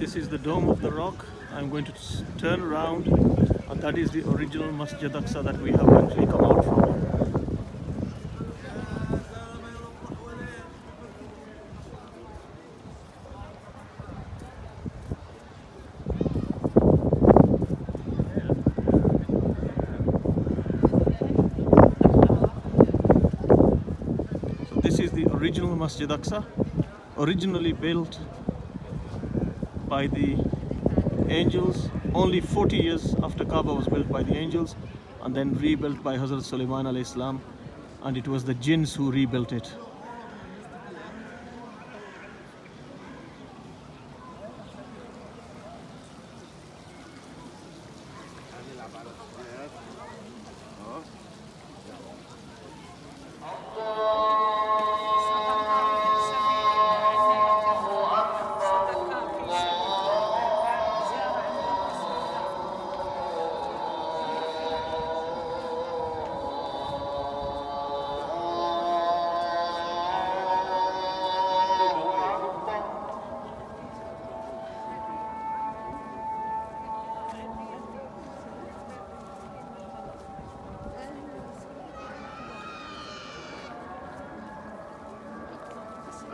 This is the Dome of the Rock. I'm going to turn around, and that is the original Masjid Aqsa that we have actually come out from. So this is the original Masjid Aqsa, originally built by the angels only 40 years after Kaaba was built by the angels, and then rebuilt by Hazrat Sulaiman alayhi salam, and it was the jinns who rebuilt it.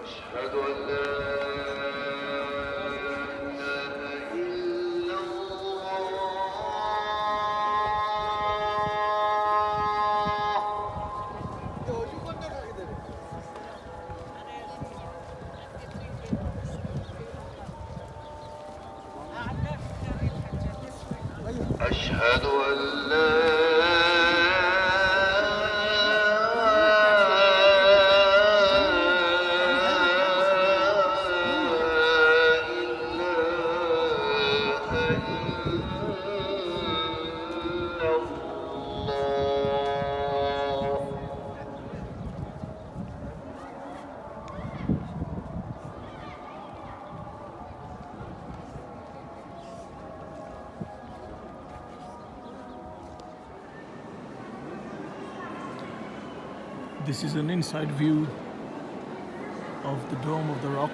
أشهد أن لا إله إلا الله أشهد أن لا This is an inside view of the Dome of the Rock.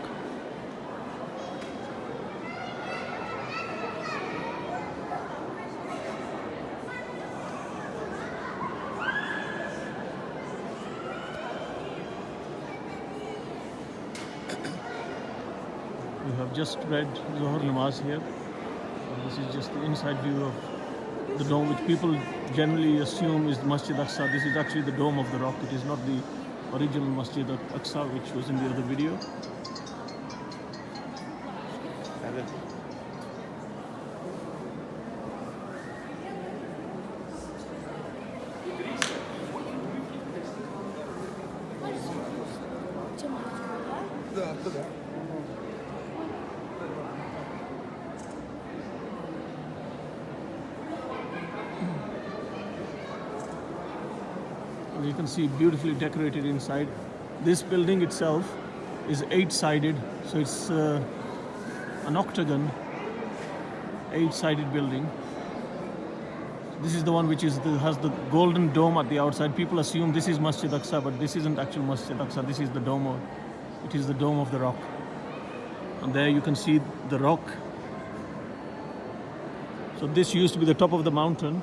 We have just read Zohar Namaz here. This is just the inside view of the dome, which people generally assume is the Masjid Aqsa. This is actually the Dome of the Rock. It is not the original Masjid Aqsa, which was in the other video. You can see beautifully decorated inside. This building itself is 8-sided, so it's an octagon, 8-sided building. This is the one which has the golden dome at the outside. People assume this is Masjid Aqsa, but this isn't actual Masjid Aqsa. This is the dome. It is the Dome of the Rock. And there you can see the rock. So this used to be the top of the mountain.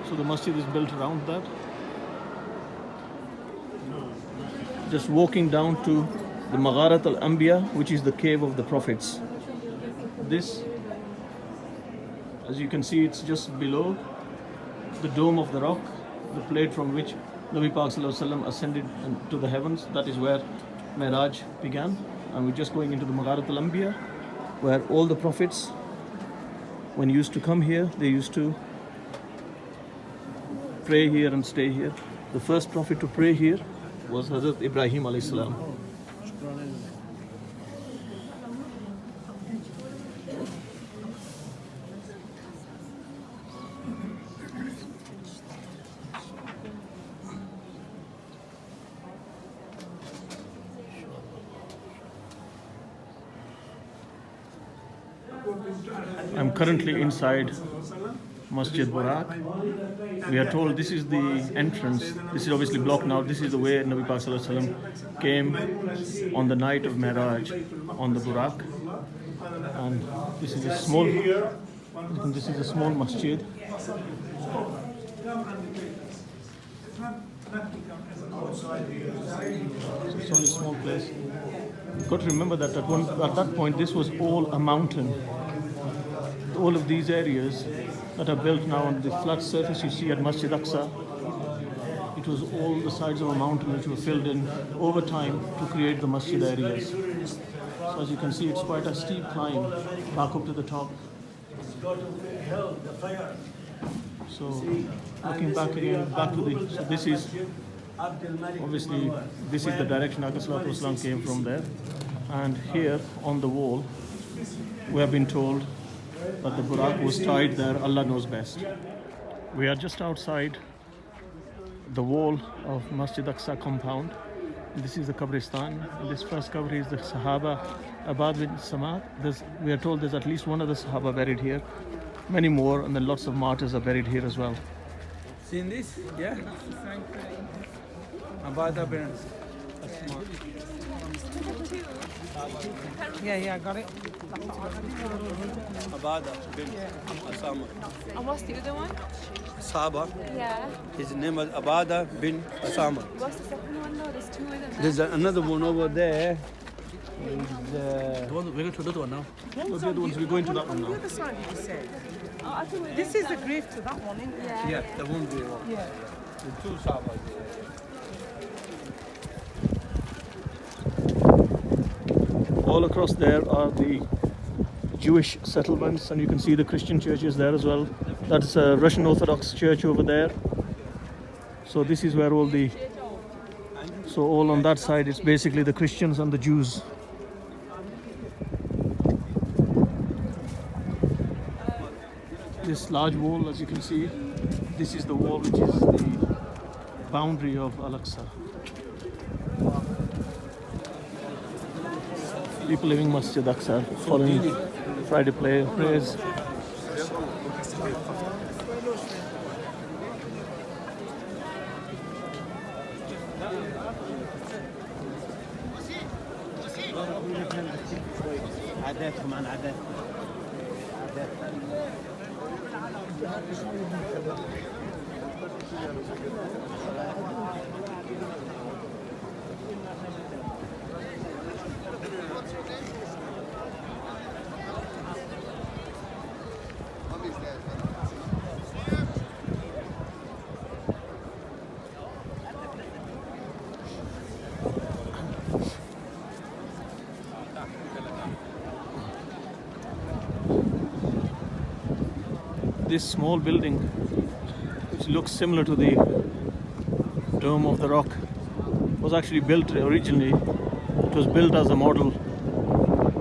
So the masjid is built around that. Just walking down to the Magharat al-Anbiya, which is the cave of the prophets. This, as you can see, it's just below the Dome of the Rock, the plate from which Nabi Pak Sallallahu Alaihi Wasallam ascended to the heavens. That is where Mi'raj began. And we're just going into the Magharat al-Anbiya, where all the prophets, when used to come here, they used to pray here and stay here. The first prophet to pray here was Hazrat Ibrahim alayhi salam. I'm currently inside Masjid Barak. We are told this is the entrance. This is obviously blocked now. This is the way Nabi Pak Sallallahu Alaihi Wasallam came on the night of Mi'raj on the Barak. And this is a small, this is a small masjid. So it's only a small place. You've got to remember that at that point this was all a mountain. All of these areas that are built now on the flat surface you see at Masjid Aqsa, it was all the sides of a mountain which were filled in over time to create the masjid areas. So as you can see, it's quite a steep climb back up to the top. So looking back again, back to the, so this is, obviously this is the direction Aqsa came from there. And here on the wall, we have been told that the Buraq was tied there, Allah knows best. We are just outside the wall of Masjid Aqsa compound. This is the Qabristan. This first qabri is the Sahaba Abad bin Samad. We are told there's at least one of the Sahaba buried here. Many more, and then lots of martyrs are buried here as well. Seen this? Yeah? Abada bin Asma. Yeah, I got it. Abada bin Asama. And what's the other one? Sahaba. Yeah. His name was Abada bin Asama. What's the second one though? There's two of them. There's another one over there. We're going to another one now. Those are the ones, we're going to that one now. The other side, you said. Oh, I think This is the grave to that one, isn't it? yeah. Yeah, the one we want. Yeah. The two Sahabas there. All across there are the Jewish settlements, and you can see the Christian churches there as well. That's a Russian Orthodox church over there. So this is where all the, so all on that side it's basically the Christians and the Jews. This large wall, as you can see, this is the wall which is the boundary of Al-Aqsa. People living Masjid Aqsa, following Friday prayers. عاداتهم عن عادات. This small building, which looks similar to the Dome of the Rock, was actually built originally. It was built as a model,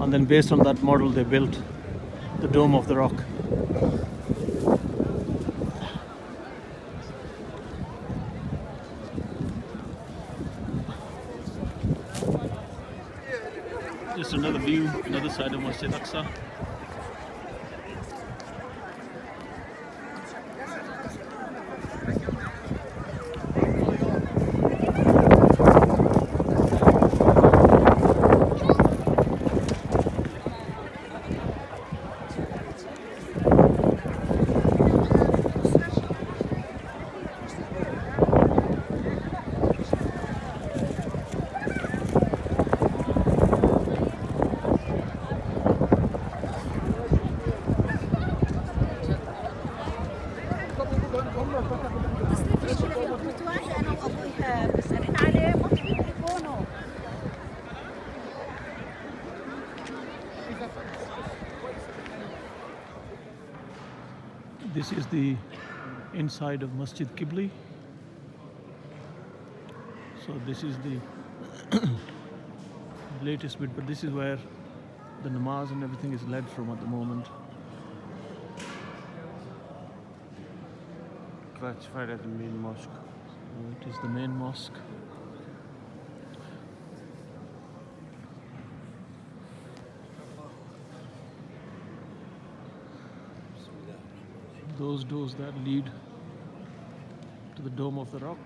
and then based on that model they built the Dome of the Rock. Just another view, another side of Masjid Aqsa. This is the inside of Masjid Qibli. So this is the latest bit, but this is where the namaz and everything is led from at the moment. Classified as the main mosque. It is the main mosque. Those doors that lead to the Dome of the Rock,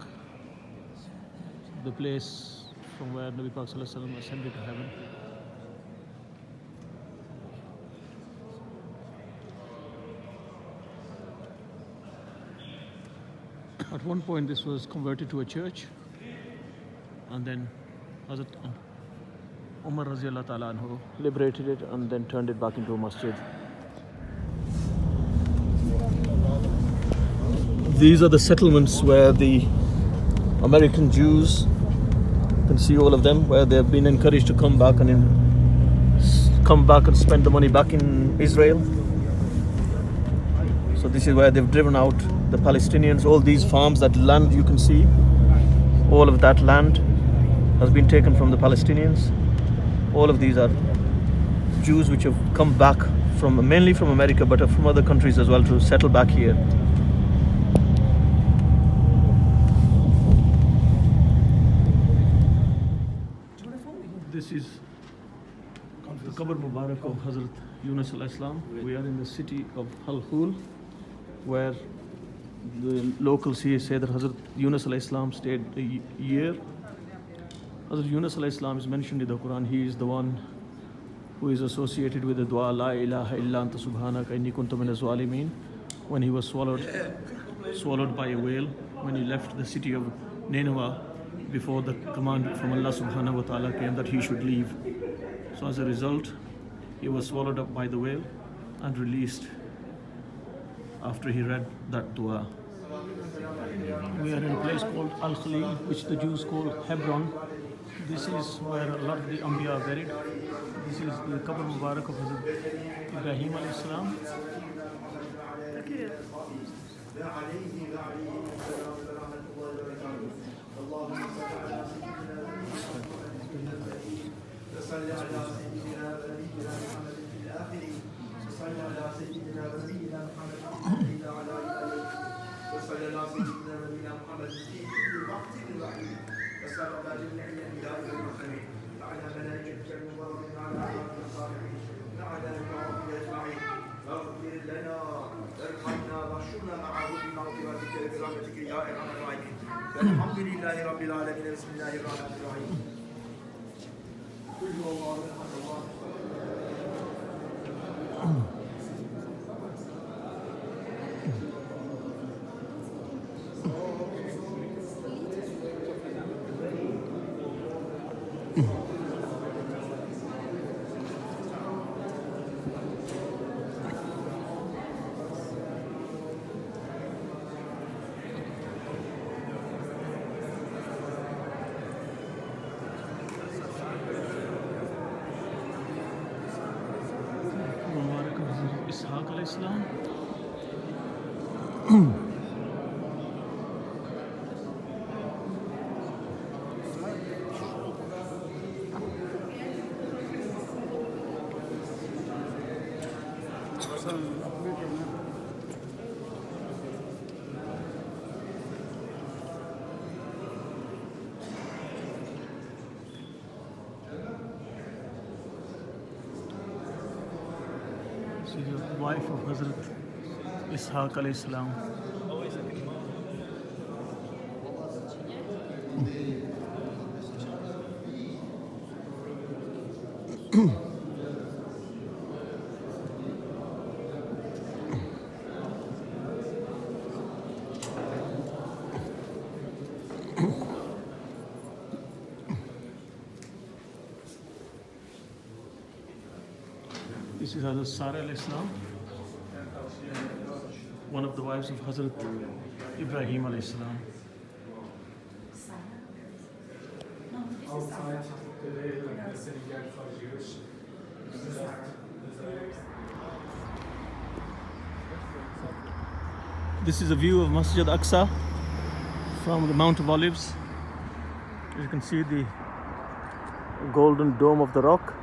the place from where Nabi Pak Sallallahu Alaihi Wasallam ascended to heaven. At one point this was converted to a church, and then Hazrat Umar Raziallahu Ta'ala anhu liberated it and then turned it back into a masjid. These are the settlements where the American Jews, you can see all of them, where they have been encouraged to come back and spend the money back in Israel. So this is where they've driven out the Palestinians. All these farms, that land you can see, all of that land has been taken from the Palestinians. All of these are Jews which have come back from, mainly from America, but from other countries as well, to settle back here. This is the Qabr Mubarak of Hazrat Yunus al-Islam. We are in the city of Halhul, where the locals here say that Hazrat Yunus al-Islam stayed a year. Hazrat Yunus al-Islam is mentioned in the Quran. He is the one who is associated with the dua La ilaha illa anta subhanaka inni kuntu minaz zalimin, when he was swallowed by a whale, when he left the city of Nineveh before the command from Allah subhanahu wa ta'ala came that he should leave. So as a result, he was swallowed up by the whale and released after he read that dua. We are in a place called Al-Khalil, which the Jews call Hebron. This is where a lot of the Anbiya are buried. This is the Qabr Mubarak of Hazrat Ibrahim alayhi salam. الحمد لله رب العالمين بسم الله الرحمن الرحيم Islam. She is the wife of Hazrat Ishaq alayhi salam. This is Hazrat Sarah alayhi salam, one of the wives of Hazrat Ibrahim alayhi salam. This is a view of Masjid Aqsa from the Mount of Olives. You can see the golden dome of the rock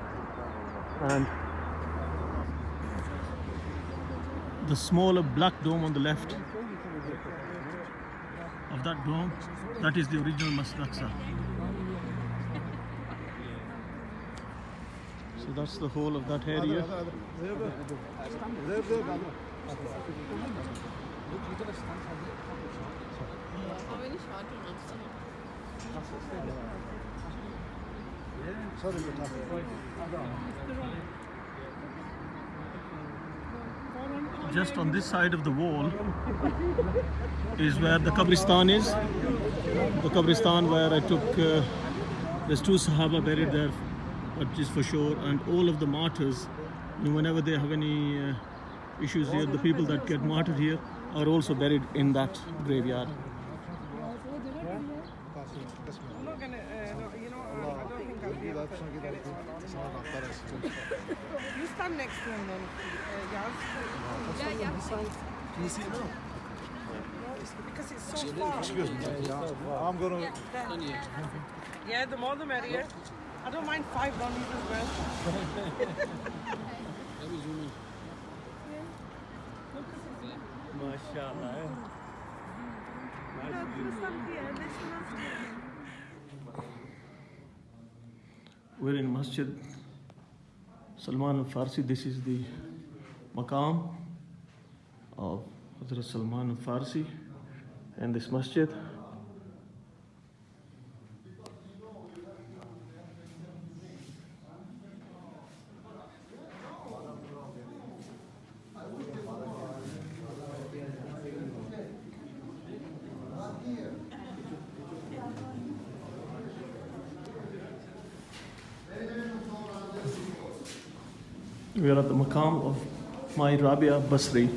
and the smaller black dome on the left of that dome, that is the original Masjid Aqsa. So that's the whole of that area. just on this side of the wall is where the Qabristan is. The Qabristan where I took, there's 2 Sahaba buried there, which is for sure, and all of the martyrs, whenever they have any issues here, the people that get martyred here are also buried in that graveyard. I'm not gonna, you know, I don't think I'll be able to get it. You stand next to him then, Yaz. Can you see it now? Because it's so far. Excuse me. I'm gonna. Yeah, the more the merrier. I don't mind 5 bunnies as well. MashaAllah. We're in Masjid Salman al-Farsi. This is the maqam of Hazrat Salman al-Farsi in this masjid. We are at the maqam of my Rabia Basri.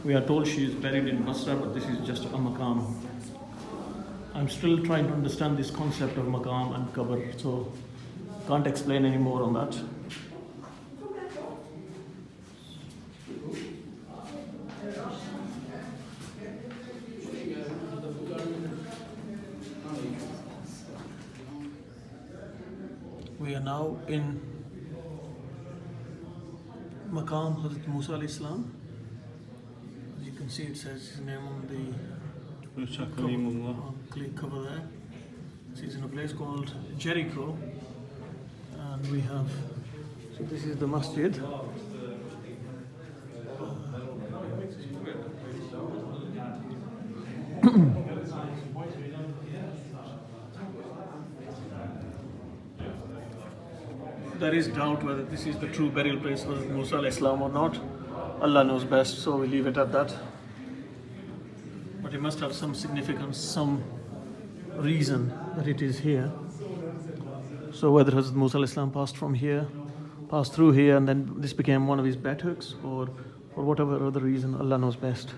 We are told she is buried in Basra, but this is just a maqam. I'm still trying to understand this concept of maqam and qabr, so can't explain any more on that. We are now in Maqam Hazrat Musa alayhi salam. As you can see, it says his name on the cover there. He's in a place called Jericho, and we have. So this is the masjid. There is doubt whether this is the true burial place of Hazrat Musa alayhi salam or not. Allah knows best, so we leave it at that. But it must have some significance, some reason that it is here. So whether Hazrat Musa alayhi salam passed from here, passed through here, and then this became one of his buttocks, or for whatever other reason, Allah knows best.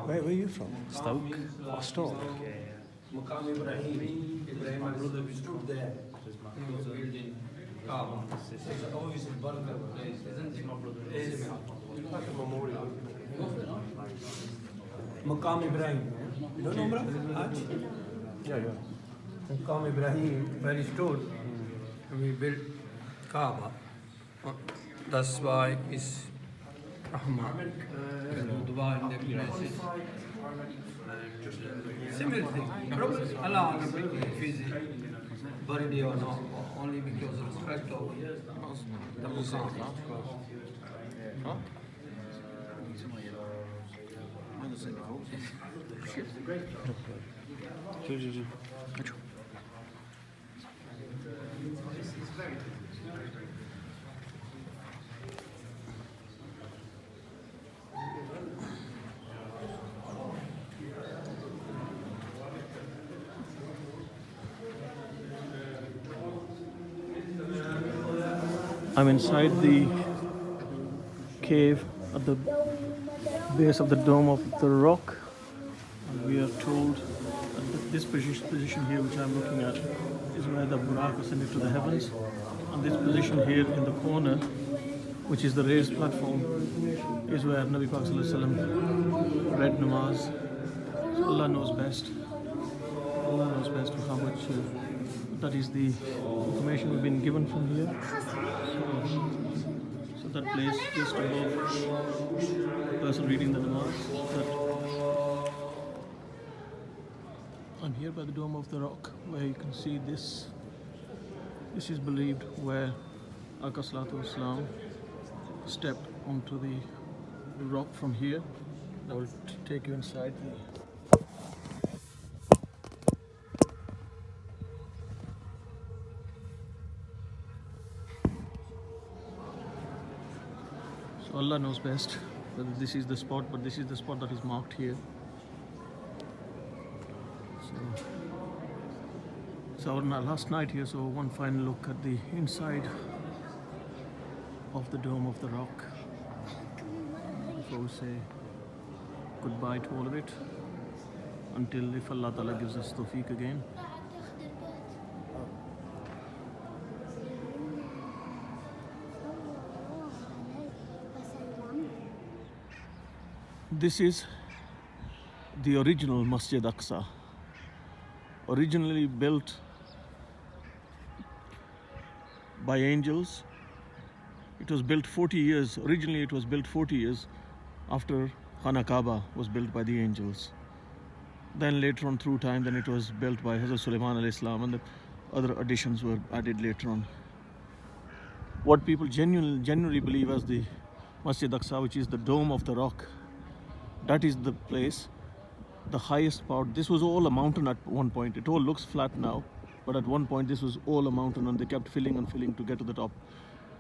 Where are you from? Stoke. Oh, Stoke. Maqam Ibrahim. Ibrahim, my brother, we stood there. He was building Kaaba. It's always a burger place, isn't it, my brother? It's like a memorial. Maqam Ibrahim. You don't know, brother? Yeah. Maqam Ibrahim, where he stood, and we built Kaaba. That's why it's Rahman. Dua in the places. Similar thing. Probably Allah if he's buried or not, only because of respect of the Muslim. I'm inside the cave at the base of the dome of the rock, and we are told that this position here, which I'm looking at, is where the Buraq ascended to the heavens, and this position here in the corner, which is the raised platform, is where Nabi Pak Sallallahu Alaihi Wasallam read namaz. So Allah knows best. Allah knows best how much. That is the information we've been given from here. So that place just above the person reading the namaz. I'm here by the dome of the rock, where you can see this. This is believed where Aqsa Islam stepped onto the rock from here. I will take you inside the So Allah knows best whether this is the spot, but this is the spot that is marked here. So it's our last night here, so one final look at the inside of the dome of the rock before we say goodbye to all of it, until if Allah Ta'ala gives us tawfiq again. This is the original Masjid Aqsa, originally built by angels. It was built 40 years, originally it was built 40 years after Khana Kaaba was built by the angels. Then later on through time, then it was built by Hazrat Sulaiman alayhi salam, and the other additions were added later on. What people genuinely believe as the Masjid Aqsa, which is the dome of the rock, that is the place, the highest part. This was all a mountain at one point. It all looks flat now, but at one point this was all a mountain, and they kept filling and filling to get to the top.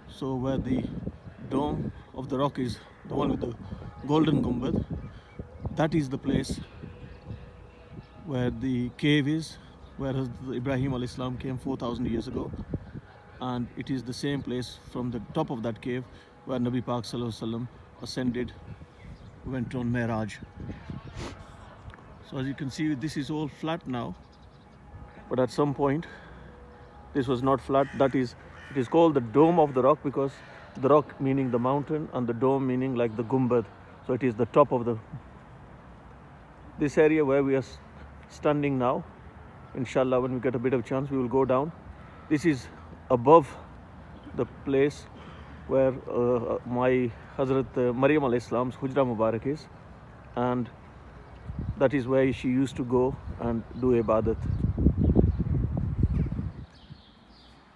So where the dome of the rock is, the one with the golden gumbad, that is the place where the cave is, where Ibrahim alayhi salam came 4,000 years ago. And it is the same place from the top of that cave where Nabi Pak Sallallahu Alaihi Wasallam ascended, went on Mi'raj. So as you can see, this is all flat now, but at some point this was not flat. It is called the dome of the rock, because the rock meaning the mountain and the dome meaning like the gumbad. So it is the top of this area where we are standing now. Inshallah, when we get a bit of chance, we will go down. This is above the place where my Hazrat Maryam alayhi salam's Hujra Mubarak is, and that is where she used to go and do ibadat.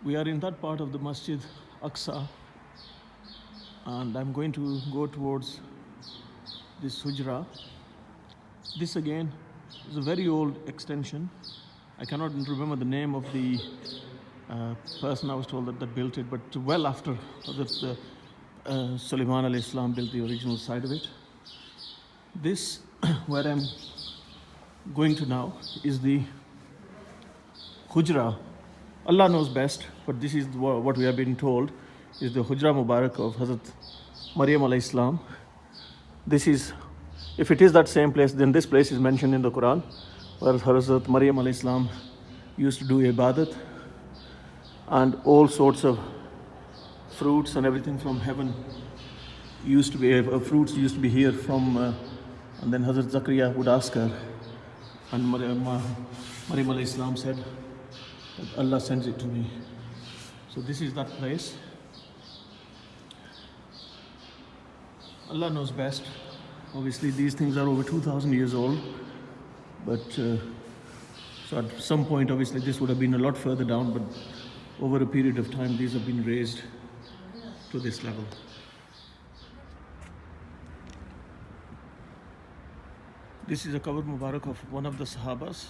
We are in that part of the Masjid Aqsa, and I'm going to go towards this Hujra. This again is a very old extension. I cannot remember the name of the person I was told that built it, but well after that Sulaiman alayhi salam built the original side of it. This where I'm going to now is the Hujra. Allah knows best, but this is what we have been told is the Hujra Mubarak of Hazrat Maryam alayhi salam. This is, if it is that same place, then this place is mentioned in the Quran, where Hazrat Maryam alayhi salam used to do ibadat, and all sorts of fruits and everything from heaven used to be, fruits used to be here from, and then Hazrat Zakaria would ask her, and Maryam alayhi salam said that Allah sends it to me. So this is that place. Allah knows best. Obviously these things are over 2,000 years old, but so at some point obviously this would have been a lot further down, but over a period of time these have been raised to this level. This is a covered Mubarak of one of the Sahabas,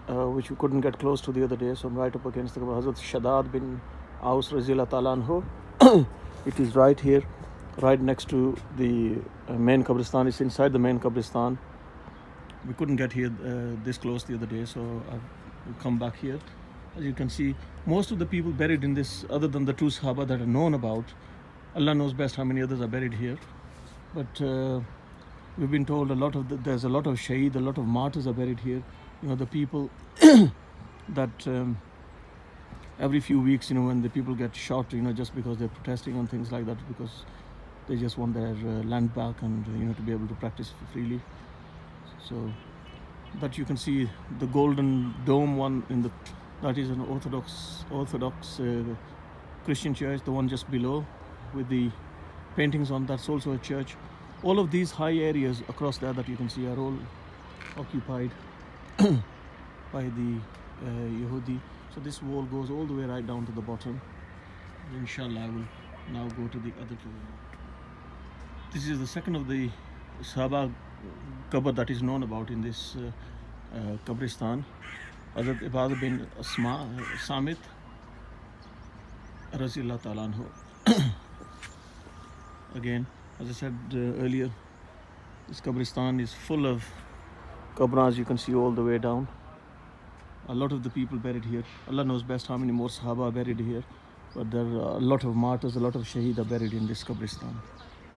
which we couldn't get close to the other day, so I'm right up against the Hazrat Shaddad bin Aus Razila Ta'ala anhu. It is right here, right next to the main Qabristan. It's inside the main Qabristan. We couldn't get here this close the other day, so I've come back here. As you can see, most of the people buried in this, other than the two Sahaba that are known about, Allah knows best how many others are buried here. But we've been told there's a lot of shaheed, a lot of martyrs are buried here. You know, the people that every few weeks, you know, when the people get shot, you know, just because they're protesting and things like that, because they just want their land back and, you know, to be able to practice freely. So that you can see the golden dome one that is an Orthodox Christian church. The one just below with the paintings on, that's also a church. All of these high areas across there that you can see are all occupied by the Yehudi. So this wall goes all the way right down to the bottom. Inshallah, I will now go to the other two. This is the second of the Sahaba qabr that is known about in this Qabristan. Hazrat Ibad bin Samit Razillah Ta'ala anhu. Again, as I said earlier, this Qabristan is full of Qabrans. You can see all the way down. A lot of the people buried here. Allah knows best how many more Sahaba are buried here. But there are a lot of martyrs, a lot of Shaheed are buried in this Qabristan.